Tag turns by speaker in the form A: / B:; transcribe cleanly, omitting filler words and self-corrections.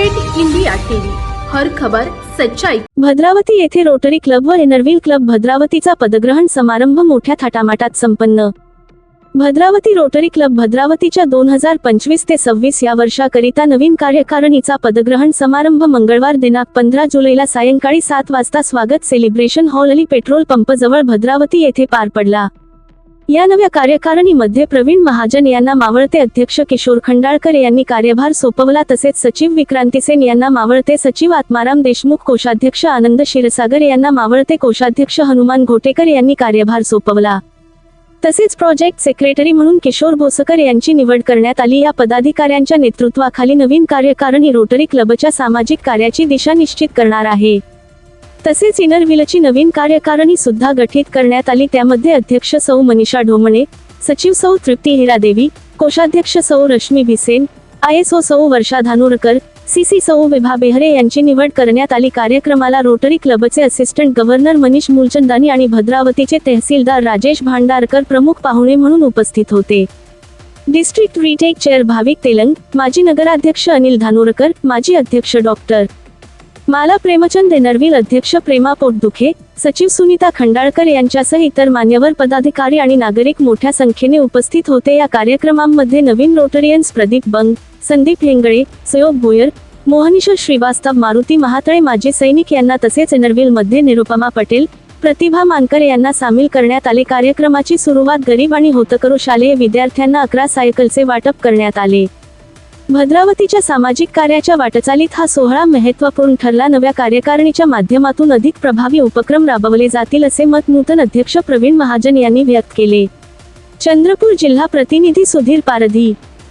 A: Red India TV, हर खबर सच्चाई।
B: भद्रावती येथे रोटरी क्लब व एनरव्हील क्लब भद्रावतीचा पदग्रहण समारंभ मोठ्या थाटामाटात संपन्न। भद्रावती रोटरी क्लब भद्रावतीच्या 2025 ते 26 या वर्षाकरिता नवीन कार्यकारिणीचा पदग्रहण समारंभ मंगळवार दिनांक 15 जुलैला सायंकाळी 7 वाजता स्वागत celebration hall Ali petrol pump जवळ भद्रावती येथे पार पडला। या नव्या कार्यकारिणीमध्ये प्रवीण महाजन यांना मावळते अध्यक्ष किशोर खंडाळकर यांनी कार्यभार सोपवला, तसेच सचिव विक्रांती सेन यांना मावळते सचिव आत्माराम देशमुख, कोषाध्यक्ष आनंद क्षीरसागर यांना मावळते कोषाध्यक्ष हनुमान घोटेकर यांनी कार्यभार सोपवला। तसेच प्रोजेक्ट सेक्रेटरी म्हणून किशोर बोसकर यांची निवड करण्यात आली। या पदाधिकाऱ्यांच्या नेतृत्वाखाली नवीन कार्यकारिणी रोटरी क्लबच्या सामाजिक कार्याची दिशा निश्चित करणार आहे। तसेच इनरव्हीलची नवीन कार्यकारिणी सुद्धा गठीत करण्यात आली। त्यामध्ये अध्यक्ष सौ मनीषा ढोमणे, सचिव सौ तृप्ती हिरादेवी, कोषाध्यक्ष सौ रश्मी भिसेन, ISO सौ वर्षा धानुरकर, CC सौ विभा बेहरे यांची निवड करण्यात आली। कार्यक्रमाला रोटरी क्लबचे असिस्टंट गव्हर्नर मनीष मूलचंदानी आणि भद्रावतीचे तहसीलदार राजेश भांडारकर प्रमुख पाहुणे म्हणून उपस्थित होते। डिस्ट्रिक्ट रिटेक चेअर भाविक तेलंग, माजी नगराध्यक्ष अनिल धानुरकर, माजी अध्यक्ष डॉक्टर माला प्रेमचंद, एनरव्हील अध्यक्ष प्रेमा पोटदुखे, सचिव सुनीता खंडाळकर यांच्यासह इतर मान्यवर पदाधिकारी आणि नागरिक मोठ्या संख्येने उपस्थित होते। या कार्यक्रमांमध्ये नवीन रोटरियन्स प्रदीप बंग, संदीप हेंगळे, सयोग भोयर, मोहनीश श्रीवास्तव, मारुती महातळे माजी सैनिक यांना, तसेच एनरव्हील मध्ये निरुपमा पटेल, प्रतिभा मानकर यांना सामील करण्यात आले। कार्यक्रमाची सुरुवात गरीब आणि होतकरू शालेय विद्यार्थ्यांना 11 सायकलचे वाटप करण्यात आले। भद्रावतीच्या सामाजिक कार्याच्या वाटचालीत हा सोहळा महत्त्वपूर्ण ठरला। नव्या कार्यकारिणीच्या माध्यमातून अधिक प्रभावी उपक्रम राबवले जातील असे मत नूतन अध्यक्ष प्रवीण महाजन यांनी व्यक्त केले। चंद्रपूर जिल्हा प्रतिनिधी सुधीर पारधी।